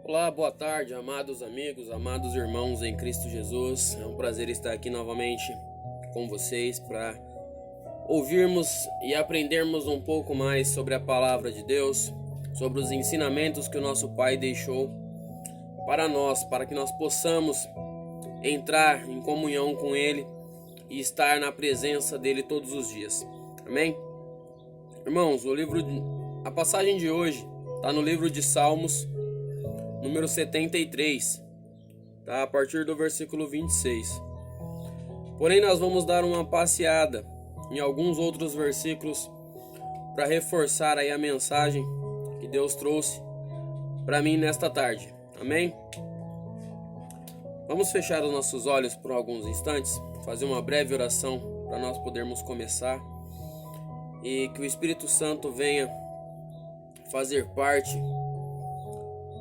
Olá, boa tarde, amados amigos, amados irmãos em Cristo Jesus. É um prazer estar aqui novamente com vocês para ouvirmos e aprendermos um pouco mais sobre a palavra de Deus, sobre os ensinamentos que o nosso Pai deixou para nós, para que nós possamos entrar em comunhão com Ele e estar na presença dele todos os dias. Amém? Irmãos, a passagem de hoje está no livro de Salmos, número 73, tá? A partir do versículo 26. Porém, nós vamos dar uma passeada em alguns outros versículos para reforçar aí a mensagem que Deus trouxe para mim nesta tarde. Amém? Vamos fechar os nossos olhos por alguns instantes, fazer uma breve oração para nós podermos começar e que o Espírito Santo venha fazer parte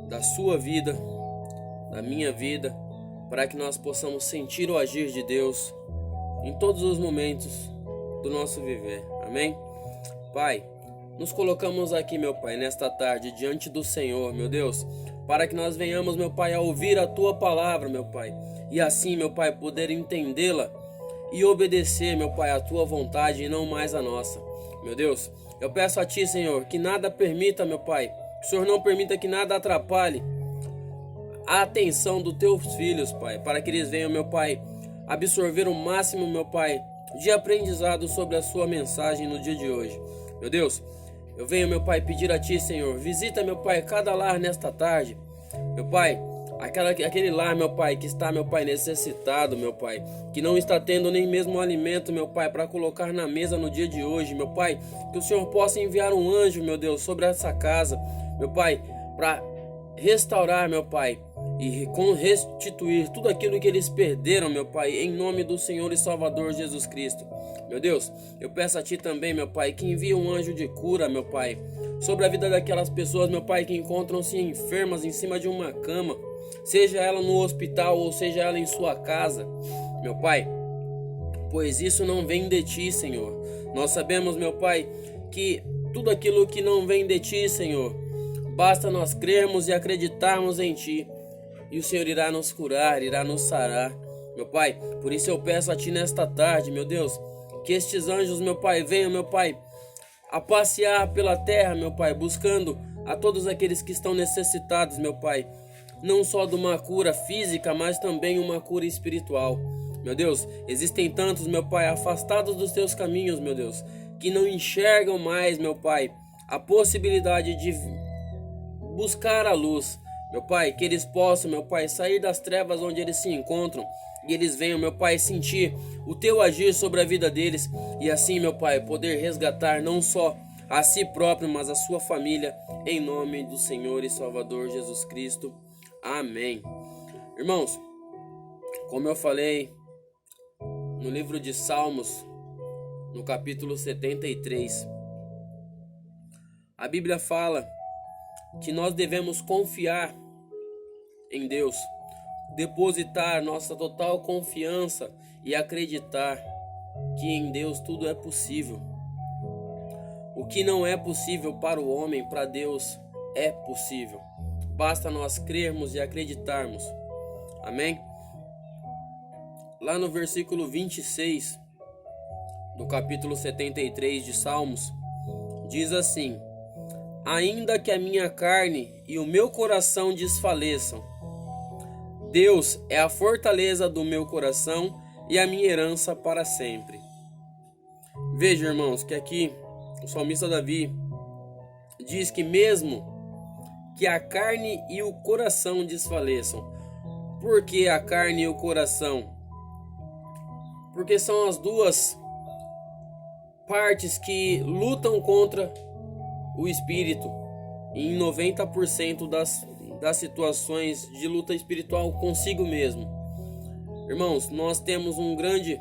da sua vida, da minha vida, para que nós possamos sentir o agir de Deus em todos os momentos do nosso viver. Amém? Pai, nos colocamos aqui, meu Pai, nesta tarde diante do Senhor, meu Deus, para que nós venhamos, meu Pai, a ouvir a Tua palavra, meu Pai, e assim, meu Pai, poder entendê-la e obedecer, meu Pai, a Tua vontade e não mais a nossa. Meu Deus, eu peço a Ti, Senhor, que nada permita, meu Pai, que o Senhor não permita que nada atrapalhe a atenção dos Teus filhos, Pai, para que eles venham, meu Pai, absorver o máximo, meu Pai, de aprendizado sobre a Sua mensagem no dia de hoje. Meu Deus, eu venho, meu Pai, pedir a Ti, Senhor, visita, meu Pai, cada lar nesta tarde. Meu Pai, aquele lar, meu Pai, que está, meu Pai, necessitado, meu Pai, que não está tendo nem mesmo um alimento, meu Pai, para colocar na mesa no dia de hoje, meu Pai, que o Senhor possa enviar um anjo, meu Deus, sobre essa casa, meu Pai, para restaurar, meu Pai, e restituir tudo aquilo que eles perderam, meu Pai, em nome do Senhor e Salvador Jesus Cristo. Meu Deus, eu peço a Ti também, meu Pai, que envie um anjo de cura, meu Pai, sobre a vida daquelas pessoas, meu Pai, que encontram-se enfermas em cima de uma cama, seja ela no hospital ou seja ela em sua casa, meu Pai, pois isso não vem de Ti, Senhor. Nós sabemos, meu Pai, que tudo aquilo que não vem de Ti, Senhor, basta nós crermos e acreditarmos em Ti, e o Senhor irá nos curar, irá nos sarar, meu Pai. Por isso eu peço a Ti nesta tarde, meu Deus, que estes anjos, meu Pai, venham, meu Pai, a passear pela terra, meu Pai, buscando a todos aqueles que estão necessitados, meu Pai, não só de uma cura física, mas também uma cura espiritual. Meu Deus, existem tantos, meu Pai, afastados dos Teus caminhos, meu Deus, que não enxergam mais, meu Pai, a possibilidade de buscar a luz, meu Pai, que eles possam, meu Pai, sair das trevas onde eles se encontram e eles venham, meu Pai, sentir o Teu agir sobre a vida deles e assim, meu Pai, poder resgatar não só a si próprio, mas a sua família, em nome do Senhor e Salvador Jesus Cristo. Amém. Irmãos, como eu falei no livro de Salmos, no capítulo 73, a Bíblia fala que nós devemos confiar em Deus, depositar nossa total confiança e acreditar que em Deus tudo é possível. O que não é possível para o homem, para Deus é possível. Basta nós crermos e acreditarmos. Amém? Lá no versículo 26 do capítulo 73 de Salmos, diz assim: ainda que a minha carne e o meu coração desfaleçam, Deus é a fortaleza do meu coração e a minha herança para sempre. Veja, irmãos, que aqui o salmista Davi diz que mesmo que a carne e o coração desfaleçam. Por que a carne e o coração? Porque são as duas partes que lutam contra o espírito. E em 90% das situações de luta espiritual consigo mesmo. Irmãos, nós temos um grande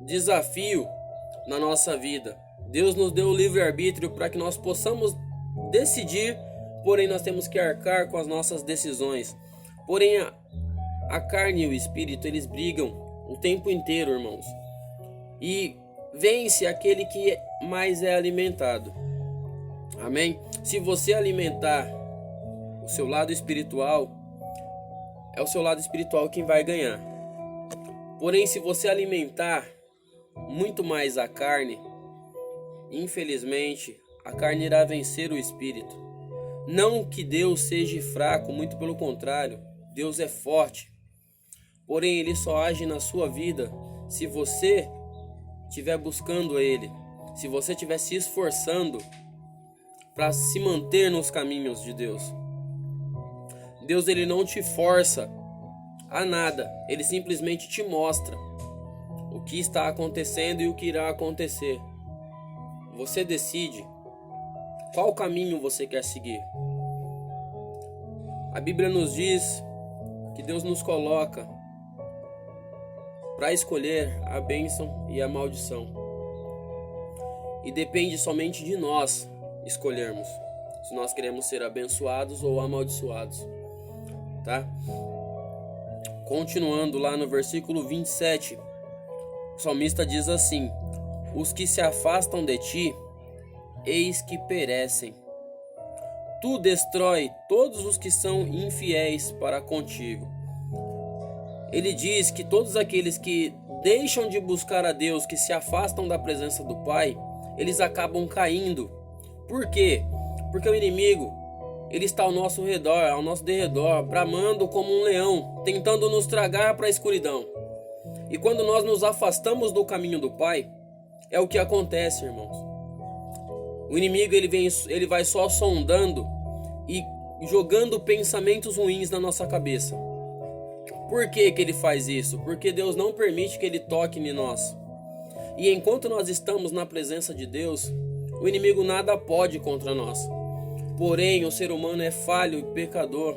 desafio na nossa vida. Deus nos deu o livre-arbítrio para que nós possamos decidir, porém nós temos que arcar com as nossas decisões. Porém a carne e o espírito, eles brigam o tempo inteiro, irmãos. E vence aquele que mais é alimentado. Amém? Se você alimentar o o seu lado espiritual, é o seu lado espiritual quem vai ganhar. Porém, se você alimentar muito mais a carne, infelizmente, a carne irá vencer o espírito. Não que Deus seja fraco, muito pelo contrário, Deus é forte. Porém, Ele só age na sua vida se você estiver buscando Ele, se você estiver se esforçando para se manter nos caminhos de Deus. Deus, Ele não te força a nada, Ele simplesmente te mostra o que está acontecendo e o que irá acontecer. Você decide qual caminho você quer seguir. A Bíblia nos diz que Deus nos coloca para escolher a bênção e a maldição. E depende somente de nós escolhermos se nós queremos ser abençoados ou amaldiçoados. Tá? Continuando lá no versículo 27, o salmista diz assim: os que se afastam de ti, eis que perecem. Tu destrói todos os que são infiéis para contigo. Ele diz que todos aqueles que deixam de buscar a Deus, que se afastam da presença do Pai, eles acabam caindo. Por quê? Porque o inimigo, ele está ao nosso redor, ao nosso derredor, bramando como um leão, tentando nos tragar para a escuridão. E quando nós nos afastamos do caminho do Pai, é o que acontece, irmãos. O inimigo ele vai só sondando e jogando pensamentos ruins na nossa cabeça. Por que ele faz isso? Porque Deus não permite que ele toque em nós. E enquanto nós estamos na presença de Deus, o inimigo nada pode contra nós. Porém, o ser humano é falho e pecador,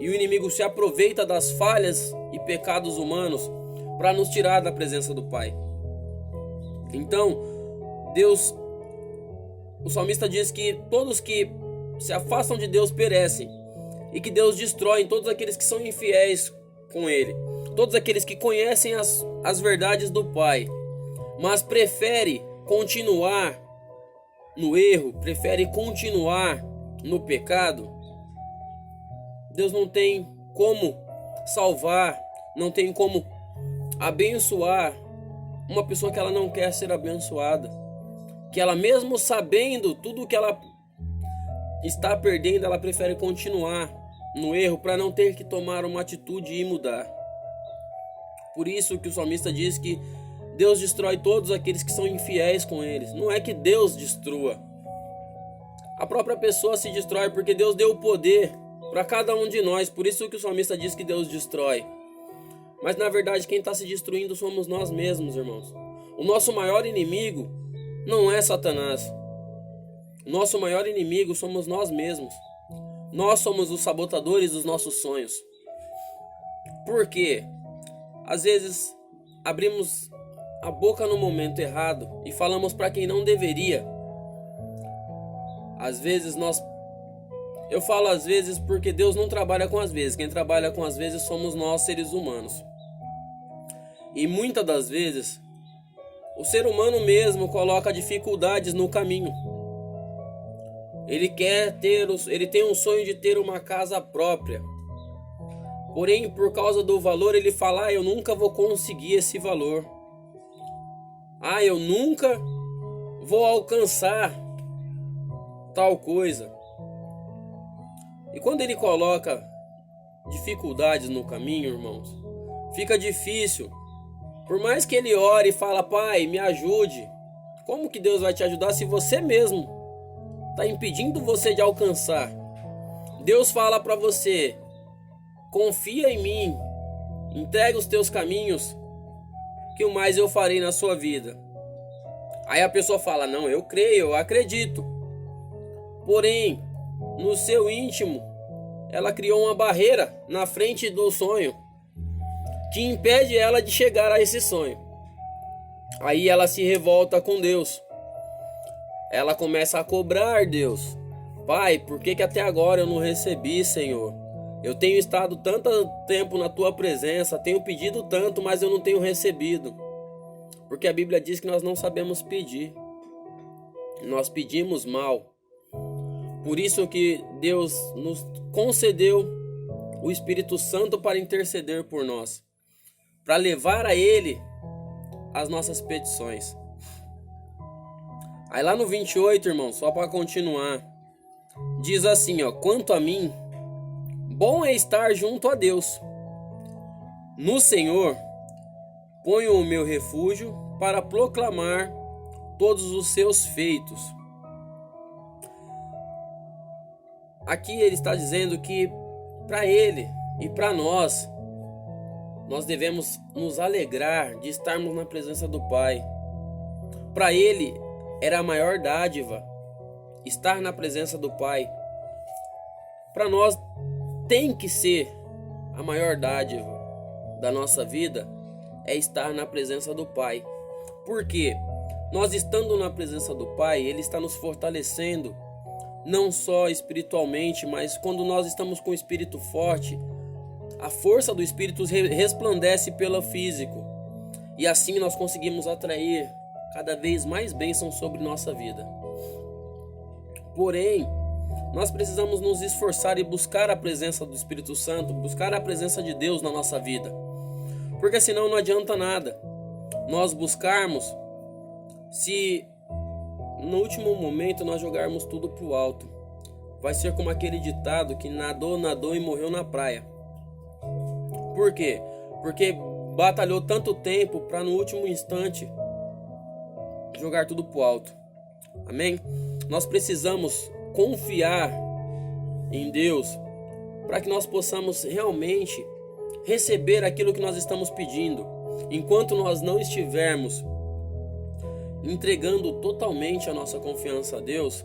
e o inimigo se aproveita das falhas e pecados humanos para nos tirar da presença do Pai. Então, Deus, o salmista diz que todos que se afastam de Deus perecem, e que Deus destrói todos aqueles que são infiéis com Ele, todos aqueles que conhecem as verdades do Pai, mas prefere continuar no erro, prefere continuar no pecado. Deus não tem como salvar, não tem como abençoar uma pessoa que ela não quer ser abençoada, que ela mesmo sabendo tudo que ela está perdendo, ela prefere continuar no erro para não ter que tomar uma atitude e mudar. Por isso que o salmista diz que Deus destrói todos aqueles que são infiéis com eles. Não é que Deus destrua, a própria pessoa se destrói, porque Deus deu o poder para cada um de nós. Por isso que o salmista diz que Deus destrói. Mas na verdade quem está se destruindo somos nós mesmos, irmãos. O nosso maior inimigo não é Satanás. O nosso maior inimigo somos nós mesmos. Nós somos os sabotadores dos nossos sonhos. Por quê? Às vezes abrimos a boca no momento errado e falamos para quem não deveria. Às vezes eu falo às vezes porque Deus não trabalha com às vezes. Quem trabalha com às vezes somos nós, seres humanos. E muitas das vezes o ser humano mesmo coloca dificuldades no caminho. Ele tem um sonho de ter uma casa própria. Porém, por causa do valor, ele fala: eu nunca vou conseguir esse valor. Eu nunca vou alcançar tal coisa. E quando ele coloca dificuldades no caminho, irmãos, fica difícil. Por mais que ele ore e fala: Pai, me ajude. Como que Deus vai te ajudar se você mesmo está impedindo você de alcançar? Deus fala para você: confia em mim, entrega os teus caminhos, que o mais eu farei na sua vida. Aí a pessoa fala: não, eu creio, eu acredito. Porém, no seu íntimo, ela criou uma barreira na frente do sonho que impede ela de chegar a esse sonho. Aí ela se revolta com Deus. Ela começa a cobrar Deus: Pai, por que até agora eu não recebi, Senhor? Eu tenho estado tanto tempo na tua presença, tenho pedido tanto, mas eu não tenho recebido. Porque a Bíblia diz que nós não sabemos pedir. Nós pedimos mal. Por isso que Deus nos concedeu o Espírito Santo para interceder por nós, para levar a Ele as nossas petições. Aí lá no 28, irmão, só para continuar, diz assim, ó: quanto a mim, bom é estar junto a Deus. No Senhor ponho o meu refúgio para proclamar todos os seus feitos. Aqui ele está dizendo que para ele e para nós devemos nos alegrar de estarmos na presença do Pai. Para ele era a maior dádiva estar na presença do Pai. Para nós tem que ser a maior dádiva da nossa vida é estar na presença do Pai. Por quê? Nós estando na presença do Pai, Ele está nos fortalecendo, não só espiritualmente, mas quando nós estamos com o Espírito forte, a força do Espírito resplandece pelo físico. E assim nós conseguimos atrair cada vez mais bênçãos sobre nossa vida. Porém, nós precisamos nos esforçar e buscar a presença do Espírito Santo, buscar a presença de Deus na nossa vida. Porque senão não adianta nada nós buscarmos se no último momento nós jogarmos tudo pro alto. Vai ser como aquele ditado que nadou e morreu na praia. Por quê? Porque batalhou tanto tempo para no último instante jogar tudo pro alto. Amém? Nós precisamos confiar em Deus para que nós possamos realmente receber aquilo que nós estamos pedindo. Enquanto nós não estivermos entregando totalmente a nossa confiança a Deus,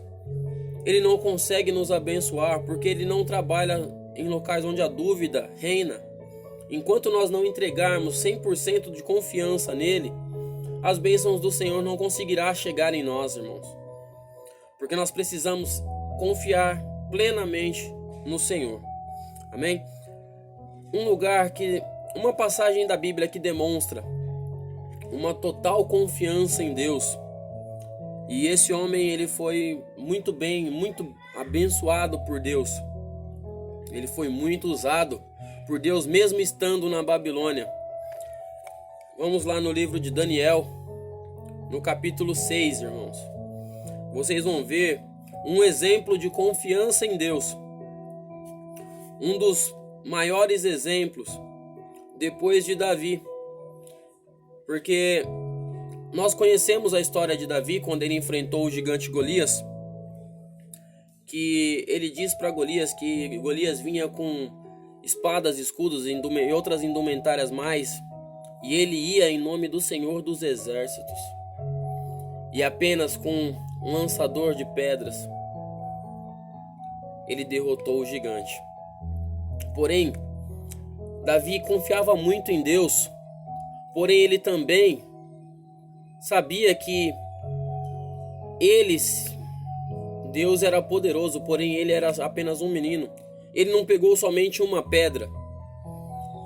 Ele não consegue nos abençoar, porque Ele não trabalha em locais onde a dúvida reina. Enquanto nós não entregarmos 100% de confiança nele, as bênçãos do Senhor não conseguirá chegar em nós, irmãos. Porque nós precisamos confiar plenamente no Senhor. Amém? Uma passagem da Bíblia que demonstra uma total confiança em Deus. E esse homem, ele foi muito abençoado por Deus. Ele foi muito usado por Deus, mesmo estando na Babilônia. Vamos lá no livro de Daniel, no capítulo 6, irmãos. Vocês vão ver um exemplo de confiança em Deus. Um dos maiores exemplos depois de Davi. Porque nós conhecemos a história de Davi quando ele enfrentou o gigante Golias. Que ele diz para Golias que Golias vinha com espadas, escudos e outras indumentárias mais. E ele ia em nome do Senhor dos Exércitos. E apenas com um lançador de pedras ele derrotou o gigante. Porém, Davi confiava muito em Deus. Porém, ele também sabia que Deus era poderoso, porém ele era apenas um menino. Ele não pegou somente uma pedra,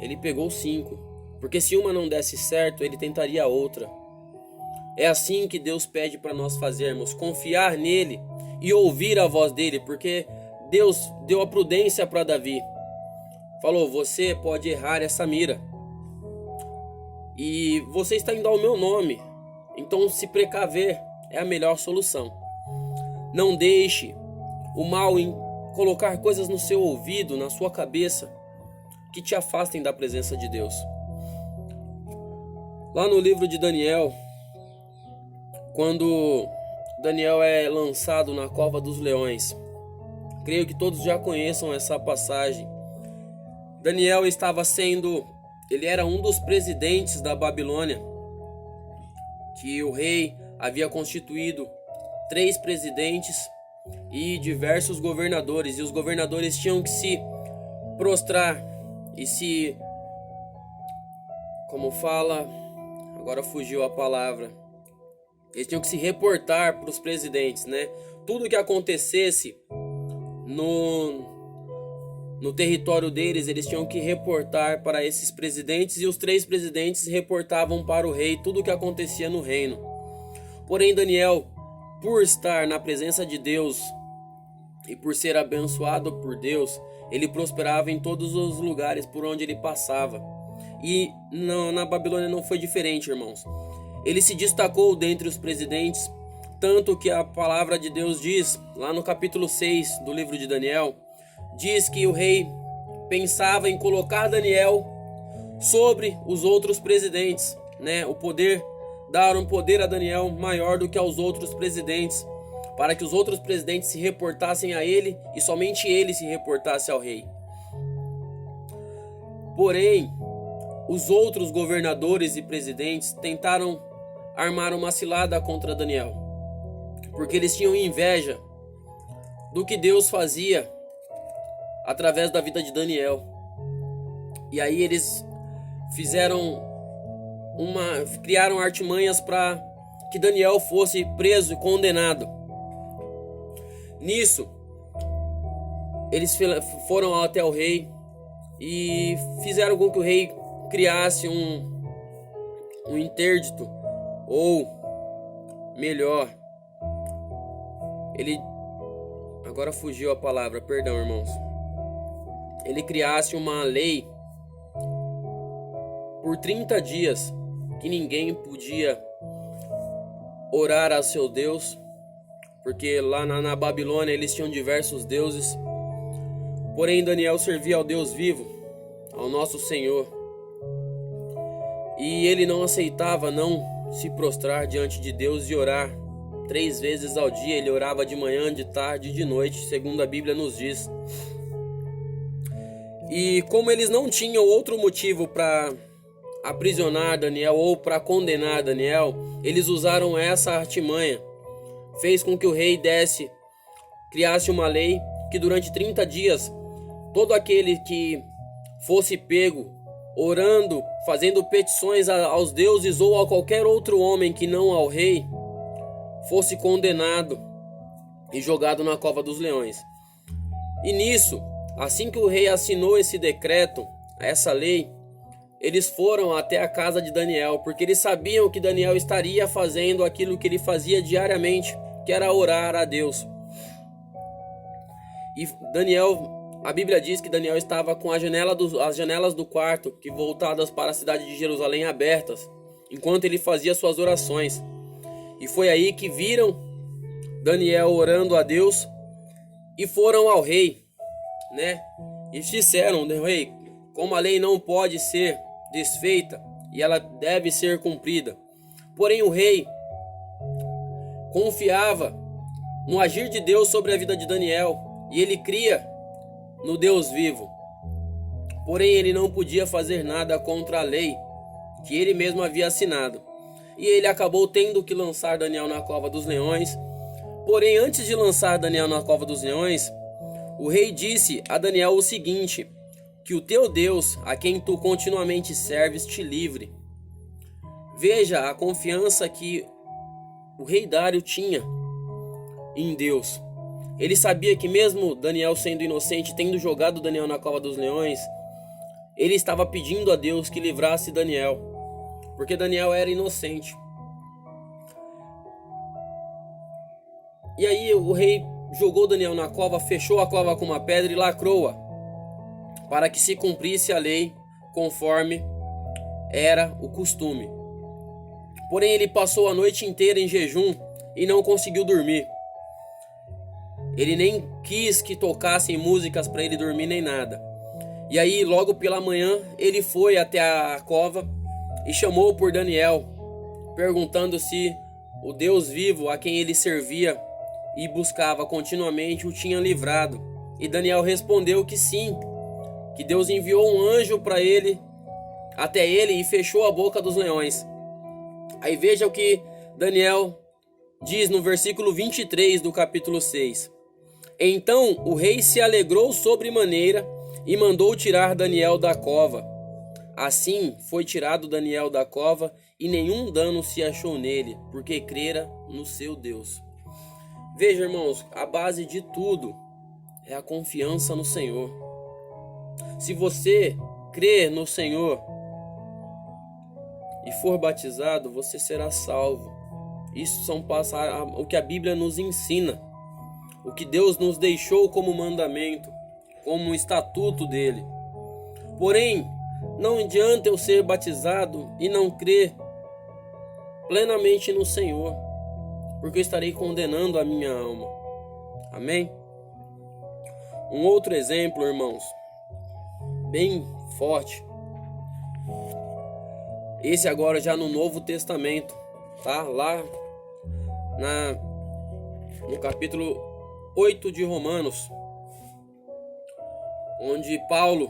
ele pegou 5. Porque se uma não desse certo, ele tentaria outra. É assim que Deus pede para nós fazermos, confiar nele e ouvir a voz dele, porque Deus deu a prudência para Davi. Falou: você pode errar essa mira, e você está indo ao meu nome, então se precaver é a melhor solução. Não deixe o mal em colocar coisas no seu ouvido, na sua cabeça, que te afastem da presença de Deus. Lá no livro de Daniel, quando Daniel é lançado na cova dos leões, creio que todos já conheçam essa passagem. Daniel ele era um dos presidentes da Babilônia, que o rei havia constituído 3 presidentes e diversos governadores, e os governadores tinham que se prostrar e agora fugiu a palavra, eles tinham que se reportar para os presidentes, né? Tudo que acontecesse no território deles, eles tinham que reportar para esses presidentes, e os 3 presidentes reportavam para o rei tudo o que acontecia no reino. Porém, Daniel, por estar na presença de Deus, e por ser abençoado por Deus, ele prosperava em todos os lugares por onde ele passava. E na Babilônia não foi diferente, irmãos. Ele se destacou dentre os presidentes, tanto que a palavra de Deus diz, lá no capítulo 6 do livro de Daniel, diz que o rei pensava em colocar Daniel sobre os outros presidentes, né? Dar um poder a Daniel maior do que aos outros presidentes, para que os outros presidentes se reportassem a ele e somente ele se reportasse ao rei. Porém, os outros governadores e presidentes tentaram armar uma cilada contra Daniel, porque eles tinham inveja do que Deus fazia através da vida de Daniel. E aí eles criaram artimanhas para que Daniel fosse preso e condenado. Nisso, eles foram até o rei e fizeram com que o rei criasse um interdito, ou melhor, agora fugiu a palavra, perdão, irmãos. Ele criasse uma lei por 30 dias que ninguém podia orar a seu Deus, porque lá na Babilônia eles tinham diversos deuses. Porém, Daniel servia ao Deus vivo, ao nosso Senhor, e ele não aceitava não se prostrar diante de Deus e orar 3 vezes ao dia. Ele orava de manhã, de tarde e de noite, segundo a Bíblia nos diz. E como eles não tinham outro motivo para aprisionar Daniel ou para condenar Daniel, eles usaram essa artimanha. Fez com que o rei criasse uma lei que durante 30 dias, todo aquele que fosse pego orando, fazendo petições aos deuses ou a qualquer outro homem que não ao rei, fosse condenado e jogado na cova dos leões. E nisso, assim que o rei assinou esse decreto, essa lei, eles foram até a casa de Daniel, porque eles sabiam que Daniel estaria fazendo aquilo que ele fazia diariamente, que era orar a Deus. E a Bíblia diz que Daniel estava com as janelas do quarto, que voltadas para a cidade de Jerusalém, abertas, enquanto ele fazia suas orações. E foi aí que viram Daniel orando a Deus e foram ao rei, né? E disseram: rei, como a lei não pode ser desfeita e ela deve ser cumprida. Porém, o rei confiava no agir de Deus sobre a vida de Daniel e ele cria no Deus vivo. Porém, ele não podia fazer nada contra a lei que ele mesmo havia assinado. E ele acabou tendo que lançar Daniel na cova dos leões. Porém, antes de lançar Daniel na cova dos leões, o rei disse a Daniel o seguinte: que o teu Deus, a quem tu continuamente serves, te livre. Veja a confiança que o rei Dário tinha em Deus. Ele sabia que mesmo Daniel sendo inocente, tendo jogado Daniel na cova dos leões, ele estava pedindo a Deus que livrasse Daniel, porque Daniel era inocente. E aí o rei jogou Daniel na cova, fechou a cova com uma pedra e lacrou-a, para que se cumprisse a lei conforme era o costume. Porém, ele passou a noite inteira em jejum e não conseguiu dormir. Ele nem quis que tocassem músicas para ele dormir nem nada. E aí, logo pela manhã, ele foi até a cova e chamou por Daniel, perguntando se o Deus vivo a quem ele servia e buscava continuamente o tinha livrado. E Daniel respondeu que sim, que Deus enviou um anjo para ele, até ele, e fechou a boca dos leões. Aí veja o que Daniel diz no versículo 23 do capítulo 6. Então o rei se alegrou sobremaneira e mandou tirar Daniel da cova. Assim foi tirado Daniel da cova e nenhum dano se achou nele, porque crera no seu Deus. Veja, irmãos, a base de tudo é a confiança no Senhor. Se você crer no Senhor e for batizado, você será salvo. Isso são o que a Bíblia nos ensina. o que Deus nos deixou como mandamento, como um estatuto dele. Porém, não adianta eu ser batizado e não crer plenamente no Senhor, porque eu estarei condenando a minha alma. Amém? Um outro exemplo, irmãos, bem forte. Esse agora já no Novo Testamento, tá? Lá no capítulo 8 de Romanos, onde Paulo,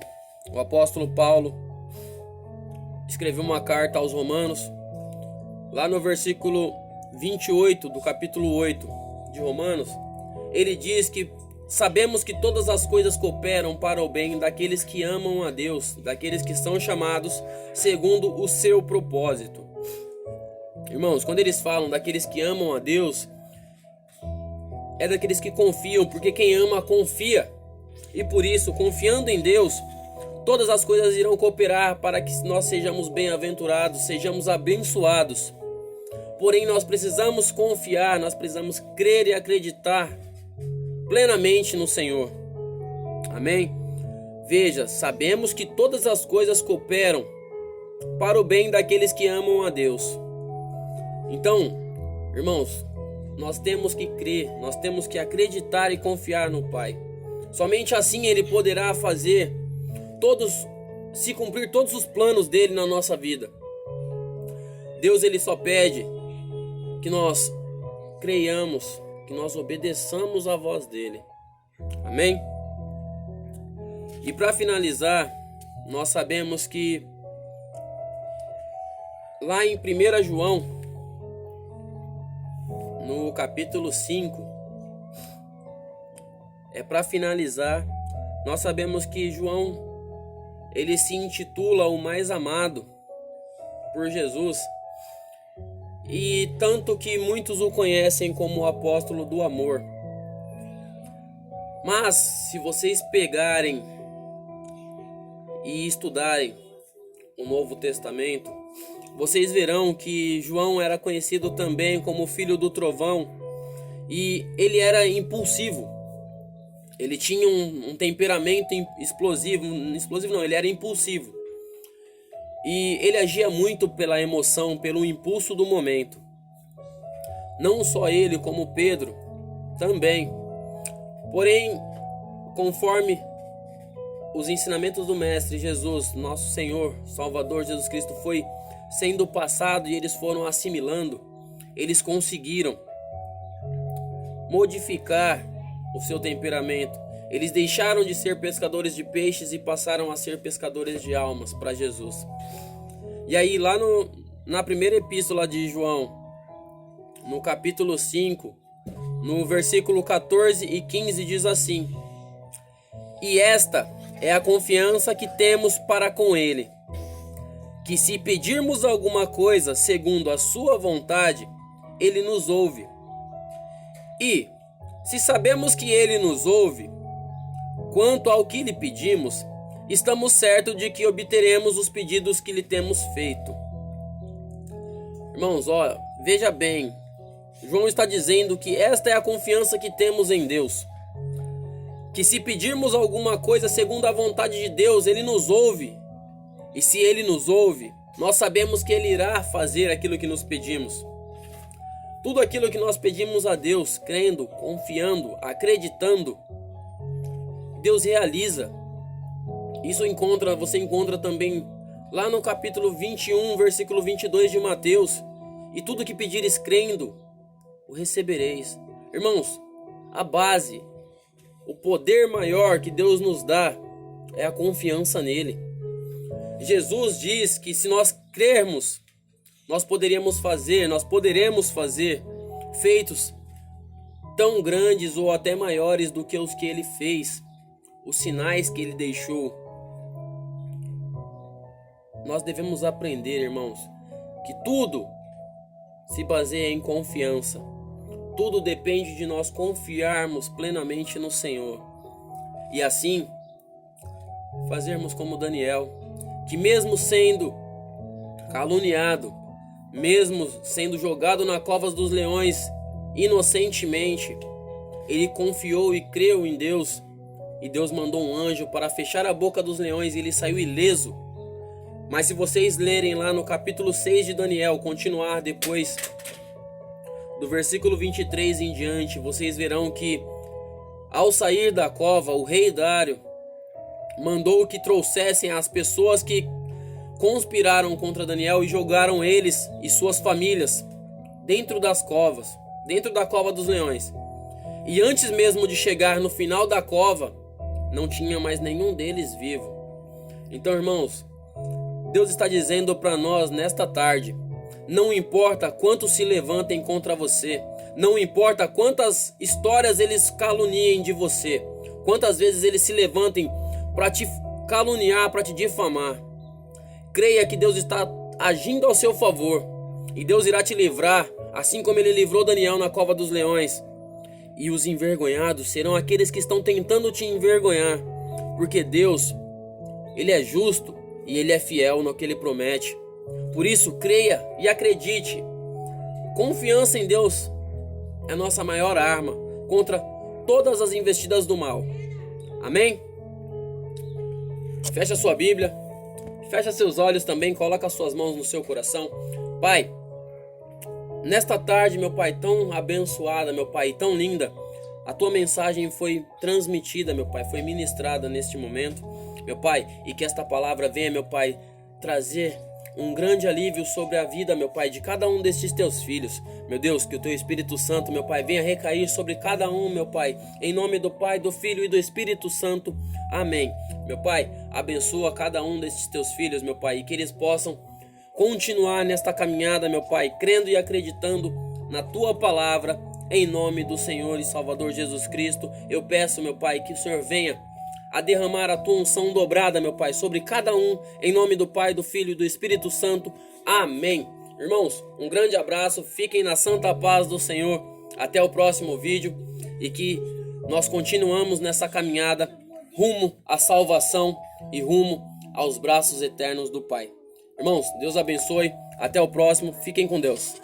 o apóstolo Paulo, escreveu uma carta aos Romanos. Lá no versículo 28 do capítulo 8 de Romanos, ele diz que sabemos que todas as coisas cooperam para o bem daqueles que amam a Deus, daqueles que são chamados segundo o seu propósito. Irmãos, quando eles falam daqueles que amam a Deus, é daqueles que confiam, porque quem ama confia. E por isso, confiando em Deus, todas as coisas irão cooperar para que nós sejamos bem-aventurados, sejamos abençoados. Porém, nós precisamos confiar, nós precisamos crer e acreditar plenamente no Senhor. Amém? Veja, sabemos que todas as coisas cooperam para o bem daqueles que amam a Deus. Então, irmãos, nós temos que crer, nós temos que acreditar e confiar no Pai. Somente assim Ele poderá fazer se cumprir todos os planos dele na nossa vida. Deus, Ele só pede que nós creiamos, que nós obedeçamos a voz dele. Amém? E para finalizar, nós sabemos que lá em 1 João, no capítulo 5, para finalizar, nós sabemos que João, ele se intitula o mais amado por Jesus, e tanto que muitos o conhecem como o apóstolo do amor. Mas se vocês pegarem e estudarem o Novo Testamento, vocês verão que João era conhecido também como filho do trovão, e ele era impulsivo. Ele tinha um temperamento explosivo não, ele era impulsivo. E ele agia muito pela emoção, pelo impulso do momento. Não só ele, como Pedro também. Porém, conforme os ensinamentos do Mestre Jesus, nosso Senhor, Salvador Jesus Cristo, foi sendo passado e eles foram assimilando, eles conseguiram modificar o seu temperamento. Eles deixaram de ser pescadores de peixes e passaram a ser pescadores de almas para Jesus. E aí lá na primeira epístola de João, no capítulo 5, no versículo 14 e 15, diz assim: E esta é a confiança que temos para com Ele, que se pedirmos alguma coisa segundo a sua vontade, Ele nos ouve. E, se sabemos que Ele nos ouve, quanto ao que lhe pedimos, estamos certos de que obteremos os pedidos que lhe temos feito. Irmãos, veja bem, João está dizendo que esta é a confiança que temos em Deus, que se pedirmos alguma coisa segundo a vontade de Deus, Ele nos ouve. E se Ele nos ouve, nós sabemos que Ele irá fazer aquilo que nos pedimos. Tudo aquilo que nós pedimos a Deus, crendo, confiando, acreditando, Deus realiza. Isso você encontra também lá no capítulo 21, versículo 22 de Mateus. E tudo que pedires crendo, o recebereis. Irmãos, a base, o poder maior que Deus nos dá é a confiança nele. Jesus diz que se nós crermos, nós poderemos fazer feitos tão grandes ou até maiores do que os que ele fez, os sinais que ele deixou. Nós devemos aprender, irmãos, que tudo se baseia em confiança. Tudo depende de nós confiarmos plenamente no Senhor. E assim, fazermos como Daniel, que mesmo sendo caluniado, mesmo sendo jogado na cova dos leões inocentemente, ele confiou e creu em Deus, e Deus mandou um anjo para fechar a boca dos leões e ele saiu ileso. Mas se vocês lerem lá no capítulo 6 de Daniel, continuar depois do versículo 23 em diante, vocês verão que ao sair da cova, o rei Dário mandou que trouxessem as pessoas que conspiraram contra Daniel e jogaram eles e suas famílias dentro das covas, dentro da cova dos leões. E antes mesmo de chegar no final da cova, não tinha mais nenhum deles vivo. Então, irmãos, Deus está dizendo para nós nesta tarde: não importa quantos se levantem contra você, não importa quantas histórias eles caluniem de você, quantas vezes eles se levantem para te caluniar, para te difamar, creia que Deus está agindo ao seu favor e Deus irá te livrar, assim como ele livrou Daniel na cova dos leões. E os envergonhados serão aqueles que estão tentando te envergonhar, porque Deus, ele é justo e ele é fiel no que ele promete. Por isso, creia e acredite. Confiança em Deus é a nossa maior arma contra todas as investidas do mal. Amém? Fecha sua Bíblia, fecha seus olhos também, coloca as suas mãos no seu coração. Pai, nesta tarde, meu Pai, tão abençoada, meu Pai, tão linda, a tua mensagem foi transmitida, meu Pai, foi ministrada neste momento, meu Pai, e que esta palavra venha, meu Pai, trazer um grande alívio sobre a vida, meu Pai, de cada um destes teus filhos. Meu Deus, que o teu Espírito Santo, meu Pai, venha recair sobre cada um, meu Pai, em nome do Pai, do Filho e do Espírito Santo. Amém. Meu Pai, abençoa cada um destes teus filhos, meu Pai, e que eles possam continuar nesta caminhada, meu Pai, crendo e acreditando na tua palavra, em nome do Senhor e Salvador Jesus Cristo. Eu peço, meu Pai, que o Senhor venha a derramar a tua unção dobrada, meu Pai, sobre cada um, em nome do Pai, do Filho e do Espírito Santo. Amém. Irmãos, um grande abraço, fiquem na santa paz do Senhor, até o próximo vídeo, e que nós continuamos nessa caminhada rumo à salvação e rumo aos braços eternos do Pai. Irmãos, Deus abençoe, até o próximo, fiquem com Deus.